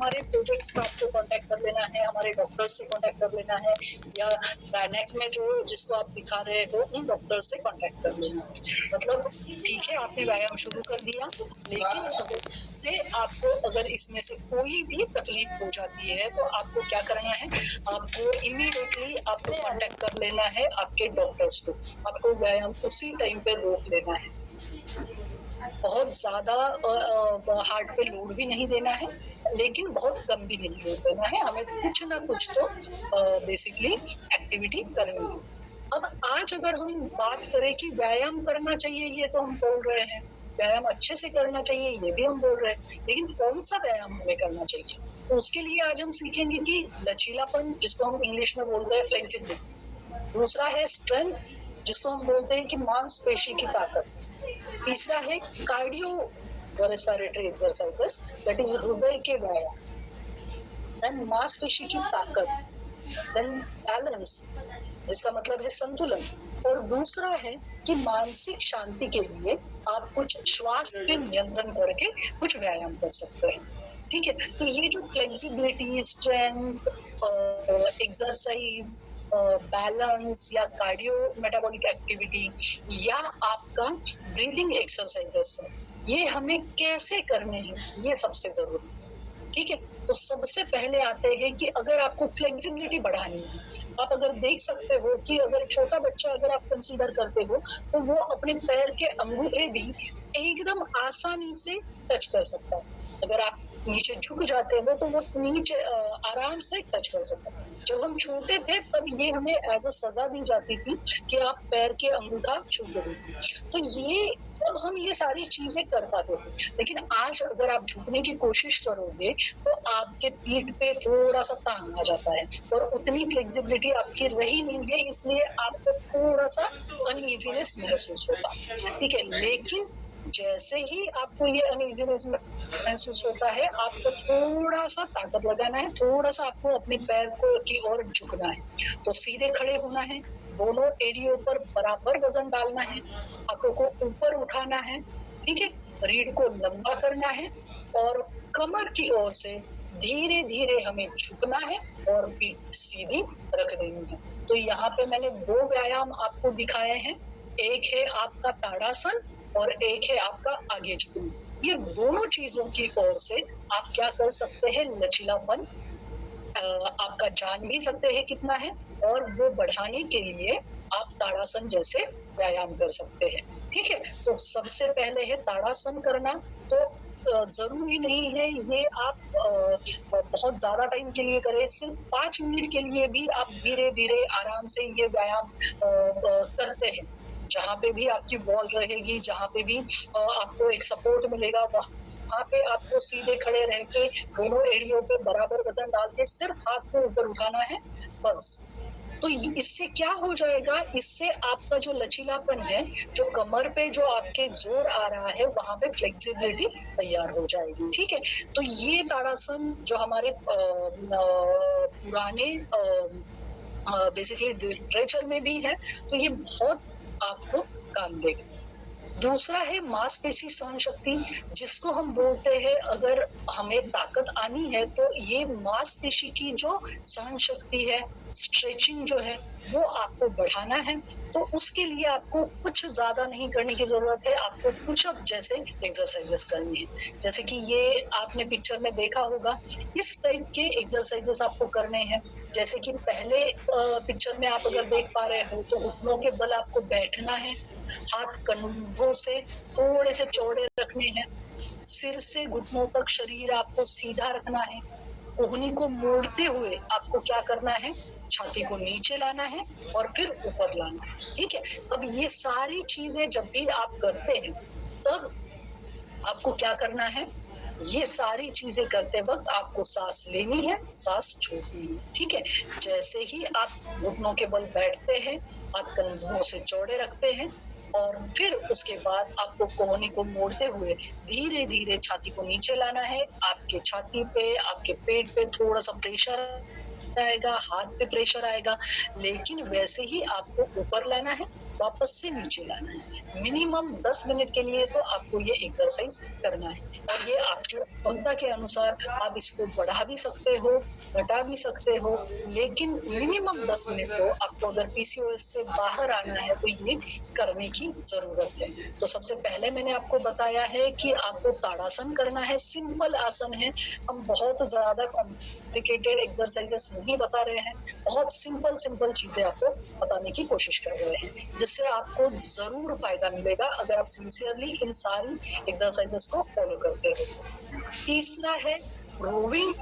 हमारे project staff को contact कर लेना है, हमारे डॉक्टर्स से कांटेक्ट कर लेना है, या गायनेक में जो जिसको आप दिखा रहे हो उन डॉक्टर से कांटेक्ट कर लेना है। मतलब ठीक है, आपने व्यायाम शुरू कर दिया, लेकिन अगर से आपको अगर इसमें से कोई भी तकलीफ हो जाती है तो आपको क्या करना है, आपको इमीडिएटली आपको कांटेक्ट कर लेना है आपके डॉक्टर्स को। आपको व्यायाम उसी टाइम पे रोक लेना है। बहुत ज्यादा हार्ट पे लोड भी नहीं देना है, लेकिन बहुत कम भी नहीं लोड देना है। हमें कुछ ना कुछ तो बेसिकली एक्टिविटी करनी है। अब आज अगर हम बात करें कि व्यायाम करना चाहिए, ये तो हम बोल रहे हैं, व्यायाम अच्छे से करना चाहिए ये भी हम बोल रहे हैं, लेकिन कौन सा व्यायाम हमें करना चाहिए? तो उसके लिए आज हम सीखेंगे कि लचीलापन, जिसको हम इंग्लिश में बोलते हैं फ्लेक्सिबिलिटी। दूसरा है स्ट्रेंथ, जिसको हम बोलते हैं कि मांसपेशी की ताकत। तीसरा है cardio respiratory exercises, that is हृदय के व्यायाम। देन मांसपेशी की ताकत, देन बैलेंस, जिसका मतलब है संतुलन। और दूसरा है कि मानसिक शांति के लिए आप कुछ श्वास पे नियंत्रण करके कुछ व्यायाम कर सकते हैं। ठीक है, तो ये जो फ्लेक्सिबिलिटी, स्ट्रेंथ, एक्सरसाइज, बैलेंस या कार्डियो मेटाबॉलिक एक्टिविटी या आपका ब्रीदिंग एक्सरसाइजेस है, ये हमें कैसे करने हैं, ये सबसे जरूरी है। ठीक है, तो सबसे पहले आते हैं कि अगर आपको फ्लेक्सिबिलिटी बढ़ानी है, आप अगर देख सकते हो कि अगर छोटा बच्चा अगर आप कंसीडर करते हो तो वो अपने पैर के अंगूठे भी एकदम आसानी से टच कर सकता है। अगर आप नीचे झुक जाते हो तो वो नीचे आराम से टच कर सकता है। जब हम छोटे थे तब ये हमें एज अ सजा दी जाती थी कि आप पैर के अंगूठा छू लो। तो ये तब हम ये सारी चीजें कर पाते थे, लेकिन आज अगर आप झुकने की कोशिश करोगे तो आपके पीठ पे थोड़ा सा तान आ जाता है और उतनी फ्लेक्सिबिलिटी आपकी रही नहीं है, इसलिए आपको थोड़ा सा अनइजीनेस महसूस होगा। ठीक है, लेकिन जैसे ही आपको ये अनइजीनेस महसूस होता है, आपको थोड़ा सा ताकत लगाना है, थोड़ा सा आपको अपने पैर को की ओर झुकना है। तो सीधे खड़े होना है, दोनों एड़ियों पर बराबर वजन डालना है, हाथों को ऊपर उठाना है। ठीक है, रीढ़ को लंबा करना है और कमर की ओर से धीरे धीरे हमें झुकना है और पीठ सीधी रख देनी है। तो यहाँ पे मैंने दो व्यायाम आपको दिखाए हैं, एक है आपका ताड़ासन और एक है आपका आगे झुकना। ये दोनों चीजों की ओर से आप क्या कर सकते हैं, लचीलापन आपका जान भी सकते हैं कितना है, और वो बढ़ाने के लिए आप ताड़ासन जैसे व्यायाम कर सकते हैं। ठीक है, तो सबसे पहले है ताड़ासन करना। तो जरूरी नहीं है ये आप बहुत ज्यादा टाइम के लिए करें, सिर्फ 5 मिनट के लिए भी आप धीरे धीरे आराम से ये व्यायाम करते हैं। जहाँ पे भी आपकी बॉल रहेगी, जहाँ पे भी आपको एक सपोर्ट मिलेगा, वहाँ पे आपको सीधे खड़े रह के दोनों एड़ियों पे बराबर वजन डाल के सिर्फ हाथ को ऊपर उठाना है, बस। तो इससे क्या हो जाएगा, इससे आपका जो लचीलापन है, जो कमर पे जो आपके जोर आ रहा है, वहां पे फ्लेक्सिबिलिटी तैयार हो जाएगी। ठीक है, तो ये ताड़ासन जो हमारे पुराने बेसिकली लिटरेचर में भी है, तो ये बहुत आपको काम देगा। दूसरा है मांसपेशी सहन शक्ति, जिसको हम बोलते हैं अगर हमें ताकत आनी है तो ये मांसपेशी की जो सहन शक्ति है, स्ट्रेचिंग जो है, वो आपको बढ़ाना है। तो उसके लिए आपको कुछ ज्यादा नहीं करने की जरूरत है, आपको पुशअप जैसे एक्सरसाइजेस करनी है। जैसे कि ये आपने पिक्चर में देखा होगा, इस टाइप के एक्सरसाइजेस आपको करने हैं। जैसे कि पहले पिक्चर में आप अगर देख पा रहे हो तो घुटनों के बल आपको बैठना है, हाथ कंधों से थोड़े से चौड़े रखने हैं, सिर से घुटनों तक शरीर आपको सीधा रखना है, कोहनी को मोड़ते हुए आपको क्या करना है, छाती को नीचे लाना है और फिर ऊपर लाना है। ठीक है, अब ये सारी चीजें जब भी आप करते हैं तब आपको क्या करना है, ये सारी चीजें करते वक्त आपको सांस लेनी है, सांस छोड़नी है। ठीक है, जैसे ही आप घुटनों के बल बैठते हैं, हाथ कंधों से चौड़े रखते हैं और फिर उसके बाद आपको कोहनी को मोड़ते हुए धीरे धीरे छाती को नीचे लाना है। आपके छाती पे, आपके पेट पे थोड़ा सा प्रेशर आएगा, हाथ पे प्रेशर आएगा, लेकिन वैसे ही आपको ऊपर लाना है वापस से नीचे लाना है। मिनिमम 10 मिनट के लिए तो आपको ये एक्सरसाइज करना है और ये आपकी क्षमता के अनुसार आप इसको बढ़ा भी सकते हो, घटा भी सकते हो, लेकिन मिनिमम 10 मिनट तो आपको अगर पीसीओएस से बाहर आना है तो ये करने की ज़रूरत है। तो सबसे पहले मैंने आपको बताया है कि आपको ताड़ासन करना है, सिंपल आसन है। हम बहुत ज़्यादा कॉम्प्लिकेटेड एक्सरसाइजेस नहीं बता रहे हैं, बहुत सिंपल चीज़ें आपको बताने की कोशिश कर रहे हैं, जिससे आपको ज़रूर फ़ायदा मिलेगा अगर आप सिंसियरली इन सारी एक्सरसाइजेस को फॉलो करते हो। तीसरा है रोविंग,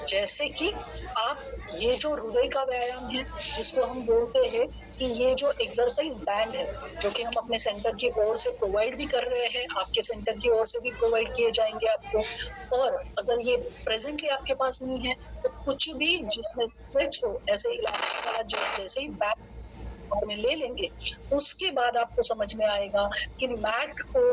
जैसे कि आप ये जो हृदय का व्यायाम है जिसको हम बोलते हैं कि ये जो एक्सरसाइज बैंड है जो कि हम अपने सेंटर की ओर से प्रोवाइड भी कर रहे हैं, आपके सेंटर की ओर से भी प्रोवाइड किए जाएंगे आपको। और अगर ये प्रेजेंटली आपके पास नहीं है तो कुछ भी जिसमें स्ट्रेच हो, ऐसे इलास्टिक वाला जो जैसे ही बैंड में ले लेंगे, उसके बाद आपको समझ में आएगा कि मैट को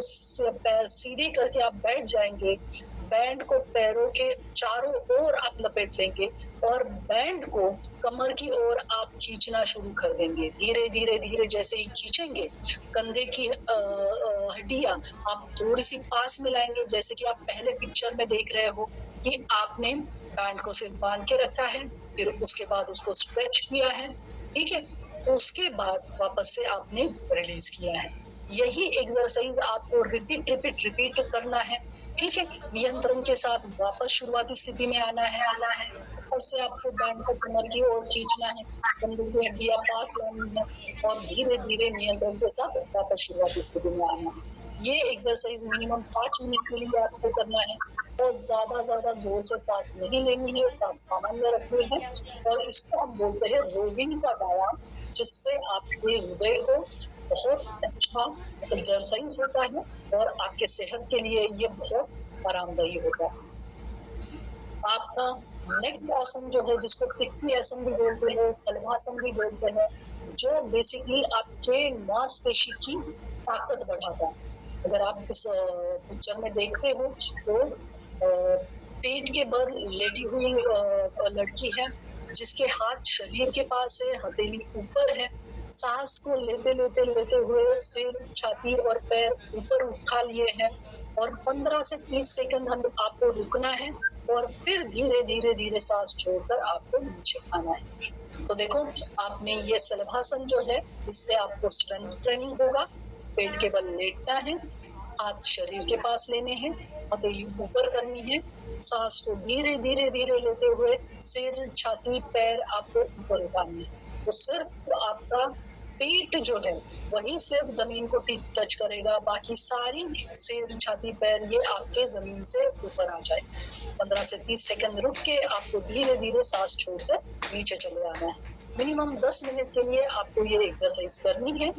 पैर सीधे करके आप बैठ जाएंगे, बैंड को पैरों के चारों ओर आप लपेट लेंगे और बैंड को कमर की ओर आप खींचना शुरू कर देंगे। धीरे धीरे धीरे जैसे ही खींचेंगे, कंधे की हड्डियां आप थोड़ी सी पास मिलाएंगे, जैसे कि आप पहले पिक्चर में देख रहे हो कि आपने बैंड को सिर्फ बांध के रखा है, फिर उसके बाद उसको स्ट्रेच किया है, ठीक है, उसके बाद वापस से आपने रिलीज किया है। यही एक्सरसाइज आपको रिपीट करना है, ठीक है। नियंत्रण के साथ वापस शुरुआती स्थिति में आना है उससे आपको बैंड को कमर की ओर खींचना है, कंधे की हड्डियां पास लानी है और धीरे धीरे नियंत्रण के साथ वापस शुरुआती स्थिति में आना है। ये एक्सरसाइज मिनिमम 5 मिनट के लिए आपको करना है और ज्यादा जोर से सांस नहीं लेनी है, सांस सामान्य रखनी है। और इसको हम बोलते हैं रोविंग का व्यायाम, जिससे आपके हृदय को बहुत अच्छा एक्सरसाइज होता है और आपके सेहत के लिए ये बहुत आरामदायी होता है। आपका नेक्स्ट आसन जो है, जिसको तिक्की आसन भी बोलते हैं, सलभासन भी बोलते हैं, जो बेसिकली आपके मांसपेशी की ताकत बढ़ाता है। अगर आप इस पिक्चर में देखते हो तो पेट के बल लेटी हुई लड़की है, जिसके हाथ शरीर के पास है, हथेली ऊपर है। सांस को लेते हुए सिर, छाती और पैर ऊपर उठा लिए हैं और 15 से 30 सेकंड हम आपको रुकना है और फिर धीरे सांस छोड़कर आपको नीचे आना है। तो देखो, आपने ये सलभासन जो है, इससे आपको स्ट्रेंथ ट्रेनिंग होगा। पेट के बल लेटना है, हाथ शरीर के पास लेने हैं, हथेली ऊपर करनी है, सांस को धीरे लेते हुए सिर, छाती, पैर आपको ऊपर उठानी है। तो सिर्फ आपका पेट जो है वही सिर्फ जमीन को टच करेगा, बाकी सारी सिर, छाती, पैर ये आपके जमीन से ऊपर आ जाए। 15 से 30 सेकंड रुक के आपको धीरे सांस छोड़कर नीचे चले आना है। मिनिमम 10 मिनट के लिए आपको ये एक्सरसाइज करनी है,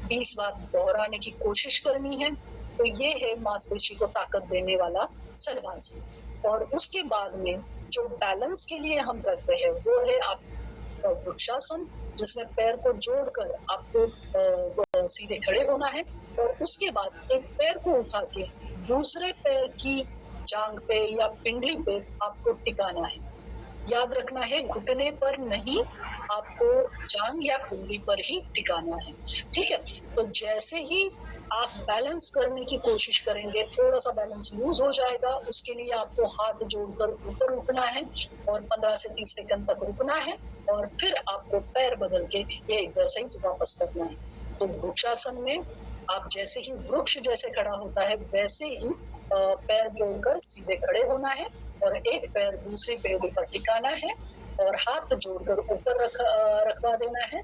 20 बार दोहराने की कोशिश करनी है। तो ये है मांसपेशी को ताकत देने वाला सलभासन। और उसके बाद में जो बैलेंस के लिए हम करते हैं वो है आपका वृक्षासन, जिसमें पैर को जोड़कर आपको सीधे खड़े होना है और उसके बाद एक पैर को उठा के दूसरे पैर की जांघ पे या पिंडली पे आपको टिकाना है। याद रखना है, घुटने पर नहीं, आपको जांघ या कुंडली पर ही टिकाना है, ठीक है। तो जैसे ही आप बैलेंस करने की कोशिश करेंगे, थोड़ा सा बैलेंस लूज हो जाएगा, उसके लिए आपको हाथ जोड़कर ऊपर उठना है और 15 से 30 सेकंड तक रुकना है और फिर आपको पैर बदल के ये एक्सरसाइज वापस करना है। तो वृक्षासन में आप जैसे ही वृक्ष जैसे खड़ा होता है, वैसे ही पैर जोड़कर सीधे खड़े होना है और एक पैर दूसरे पैर पर टिकाना है और हाथ जोड़कर ऊपर रखवा देना है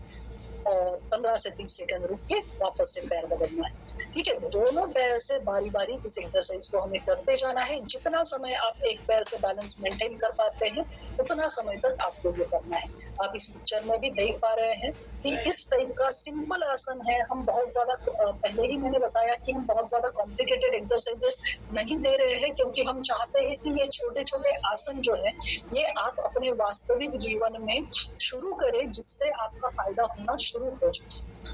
और 15 से 30 सेकंड रुक के वापस से पैर बदलना है, ठीक है। दोनों पैर से बारी बारी इस एक्सरसाइज को हमें करते जाना है। जितना समय आप एक पैर से बैलेंस मेंटेन कर पाते हैं उतना समय तक आपको ये करना है। आप इस पिक्चर में भी देख पा रहे हैं कि इस टाइप का सिंपल आसन है। हम बहुत ज्यादा पहले ही मैंने बताया कि हम बहुत ज्यादा कॉम्प्लिकेटेड एक्सरसाइजेस नहीं दे रहे हैं, क्योंकि हम चाहते हैं कि ये छोटे छोटे आसन जो है ये आप अपने वास्तविक जीवन में शुरू करें, जिससे आपका फायदा होना शुरू हो जाए।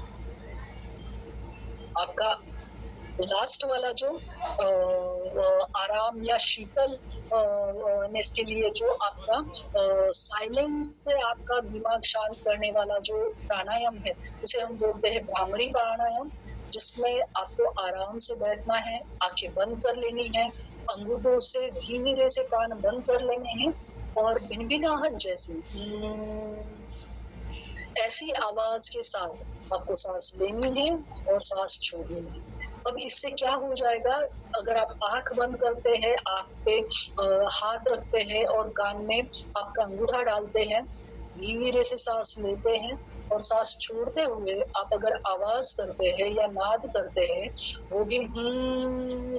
आपका लास्ट वाला जो आराम या शीतल नेस के लिए जो आपका साइलेंस से आपका दिमाग शांत करने वाला जो प्राणायाम है, उसे हम बोलते हैं भ्रामरी प्राणायाम, जिसमें आपको आराम से बैठना है, आंखें बंद कर लेनी है, अंगूठों से धीरे से कान बंद कर लेने हैं और भिनभिनाहट जैसी ऐसी आवाज के साथ आपको सांस लेनी है और सांस छोड़नी है। अब इससे क्या हो जाएगा, अगर आप आंख बंद करते हैं, आंख पे हाथ रखते हैं और कान में आपका अंगूठा डालते हैं, धीरे से सांस लेते हैं और सांस छोड़ते हुए आप अगर आवाज करते हैं या नाद करते हैं, वो भी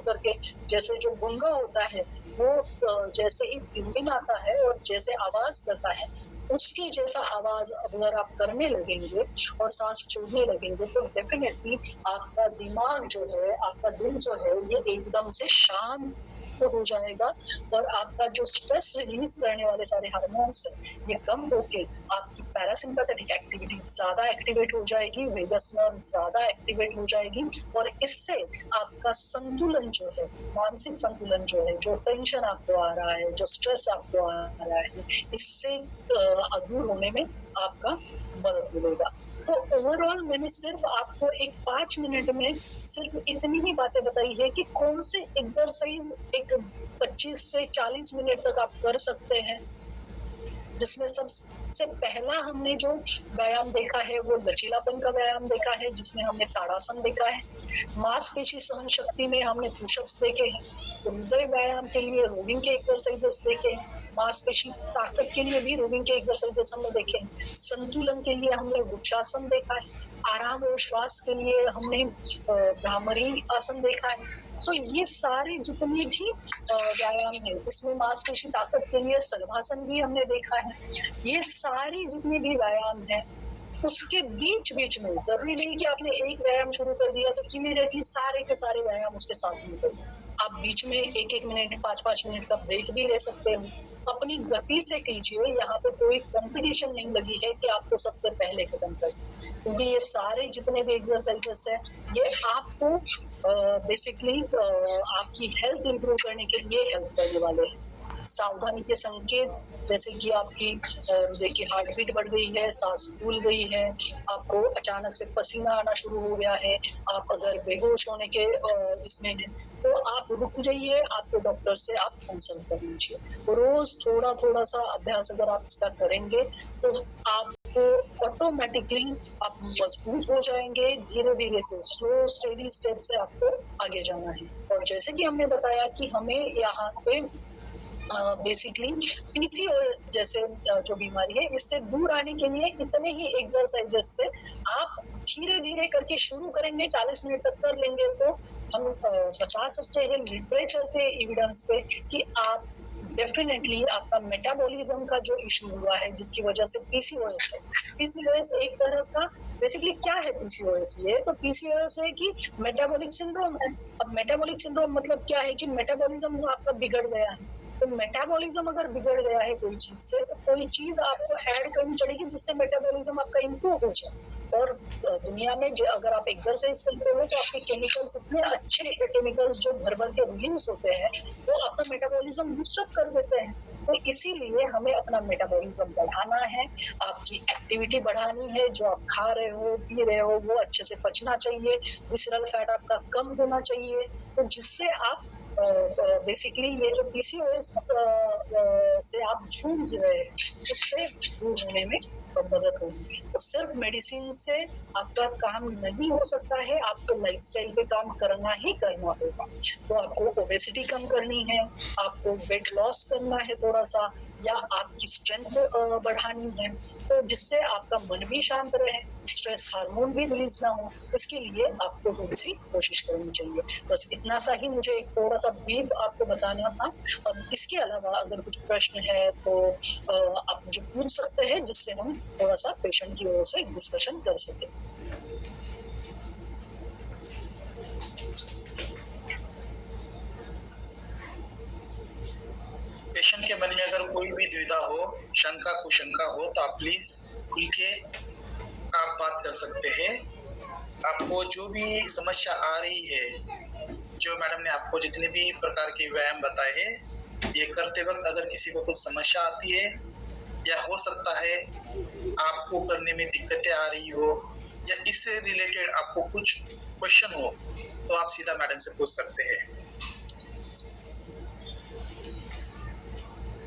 करके, जैसे जो गुंगा होता है वो जैसे ही भिनभिन आता है और जैसे आवाज करता है, उसके जैसा आवाज अगर आप करने लगेंगे और सांस छोड़ने लगेंगे, तो डेफिनेटली आपका दिमाग जो है, आपका दिल जो है, ये एकदम से शांत हो जाएगा और आपका जो स्ट्रेस रिलीज करने वाले सारे हार्मोन्स है, ये कम होके आपकी पैरासिम्पैथेटिक एक्टिविटी ज्यादा एक्टिवेट हो जाएगी, वेगस नर्व ज्यादा एक्टिवेट हो जाएगी और इससे आपका संतुलन जो है, मानसिक संतुलन जो है, जो टेंशन आपको आ रहा है, जो स्ट्रेस आपको आ रहा है, इससे दूर होने में आपका मदद मिलेगा। तो ओवरऑल मैंने सिर्फ आपको एक 5 मिनट में सिर्फ इतनी ही बातें बताई है कि कौन से एक्सरसाइज एक 25 से 40 मिनट तक आप कर सकते हैं, जिसमें सबसे पहला हमने जो व्यायाम देखा है वो लचीलापन का व्यायाम देखा है, जिसमें हमने ताड़ासन देखा है। मांसपेशी सहन शक्ति में हमने पुशअप्स देखे हैं, हृदय व्यायाम के लिए रोविंग के एक्सरसाइजेस देखे हैं, मांसपेशी ताकत के लिए भी रोविंग के एक्सरसाइजेस हमने देखे हैं, संतुलन के लिए हमने वृक्षासन देखा है, आराम और श्वास के लिए हमने भ्रामरी आसन देखा है। तो ये सारे जितने भी व्यायाम है, इसमें मांसपेशी ताकत के लिए शलभासन भी हमने देखा है। ये सारी जितनी भी व्यायाम है, उसके बीच बीच में जरूरी नहीं कि आपने एक व्यायाम शुरू कर दिया तो इमीडिएटली सारे के सारे व्यायाम उसके साथ में करिए। आप बीच में 1-1 मिनट, 5-5 मिनट का ब्रेक भी ले सकते हो। अपनी गति से कीजिए, यहाँ पे कोई कंपटीशन नहीं लगी है कि आपको सबसे पहले खत्म करना, क्योंकि ये सारे जितने भी एक्सरसाइजेस है, ये आपको बेसिकली आपकी हेल्थ इंप्रूव करने के लिए हेल्प करने वाले हैं। सावधानी के संकेत, जैसे कि आपकी हृदय की हार्ट बीट बढ़ गई है, सांस फूल गई है, आपको अचानक से पसीना आना शुरू हो गया है, आप अगर बेहोश होने के इसमें हैं, तो आप रुक जाइए, आपके डॉक्टर से आप कंसल्ट कर लीजिए। रोज थोड़ा थोड़ा सा अभ्यास अगर आप इसका करेंगे तो आपको ऑटोमेटिकली आप मजबूत हो जाएंगे। धीरे धीरे से स्लो स्टेडी स्टेप से आपको आगे जाना है। और जैसे कि हमने बताया कि हमें यहाँ पे बेसिकली पीसीओएस जैसे जो बीमारी है, इससे दूर आने के लिए इतने ही एक्सरसाइजेस से आप धीरे धीरे करके शुरू करेंगे, 40 मिनट तक कर लेंगे तो हम बता सकते हैं लिटरेचर के एविडेंस पे कि आप डेफिनेटली आपका मेटाबॉलिज्म का जो इशू हुआ है, जिसकी वजह से पीसीओएस है। पीसीओएस एक तरह का बेसिकली क्या है पीसीओएस? ये तो पीसीओएस है कि मेटाबॉलिक सिंड्रोम है। अब मेटाबॉलिक सिंड्रोम मतलब क्या है कि मेटाबॉलिज्म आपका बिगड़ गया है। तो मेटाबॉलिज्म अगर बिगड़ गया है कोई चीज से, तो कोई चीज आपको ऐड करनी पड़ेगी जिससे मेटाबॉलिज्म आपका इम्प्रूव हो जाए। और दुनिया में अगर आप एक्सरसाइज करते हो तो आपके केमिकल्स इतने अच्छे केमिकल्स जो भर भर के रिलीज होते हैं, वो आपका मेटाबॉलिज्म बूस्टअप कर देते हैं। तो इसीलिए हमें अपना मेटाबॉलिज्म बढ़ाना है, आपकी एक्टिविटी बढ़ानी है, जो आप खा रहे हो पी रहे हो वो अच्छे से पचना चाहिए, विसरल फैट आपका कम होना चाहिए, तो जिससे आप बेसिकली ये जो पीसीओएस से आप जूझ रहे हैं, उससे दूर होने में मदद होगी। तो सिर्फ मेडिसिन से आपका काम नहीं हो सकता है, आपको लाइफस्टाइल पे काम करना ही करना होगा। तो आपको ओबेसिटी कम करनी है, आपको वेट लॉस करना है थोड़ा सा, या आपकी स्ट्रेंथ बढ़ानी है, तो जिससे आपका मन भी शांत रहे, स्ट्रेस हार्मोन भी रिलीज ना हो, इसके लिए आपको थोड़ी सी कोशिश करनी चाहिए। बस इतना सा ही मुझे एक थोड़ा सा ब्रीफ आपको बताना था। और इसके अलावा अगर कुछ प्रश्न है तो आप मुझे पूछ सकते हैं, जिससे हम थोड़ा सा पेशेंट की ओर से डिस्कशन कर सकें। पेशेंट के मन में अगर कोई भी दुविधा हो, शंका कुशंका हो, तो आप प्लीज खुल के आप बात कर सकते हैं। आपको जो भी समस्या आ रही है जो मैडम ने आपको जितने भी प्रकार के व्यायाम बताए हैं, ये करते वक्त अगर किसी को कुछ समस्या आती है या हो सकता है आपको करने में दिक्कतें आ रही हो या इससे रिलेटेड आपको कुछ क्वेश्चन हो, तो आप सीधा मैडम से पूछ सकते हैं।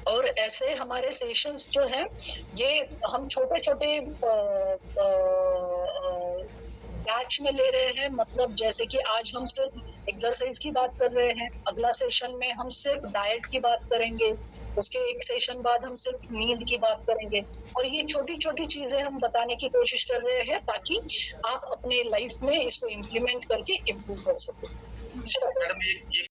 और ऐसे हमारे सेशंस जो हैं, ये हम छोटे-छोटे बैच में ले रहे हैं। मतलब जैसे कि आज हम सिर्फ एक्सरसाइज की बात कर रहे हैं, अगला सेशन में हम सिर्फ डाइट की बात करेंगे, उसके एक सेशन बाद हम सिर्फ नींद की बात करेंगे। और ये छोटी-छोटी चीज़ें हम बताने की कोशिश कर रहे हैं ताकि आप अपने लाइफ में इसको इम्प्लीमेंट करके इम्प्रूव कर सकें। मैडम, ये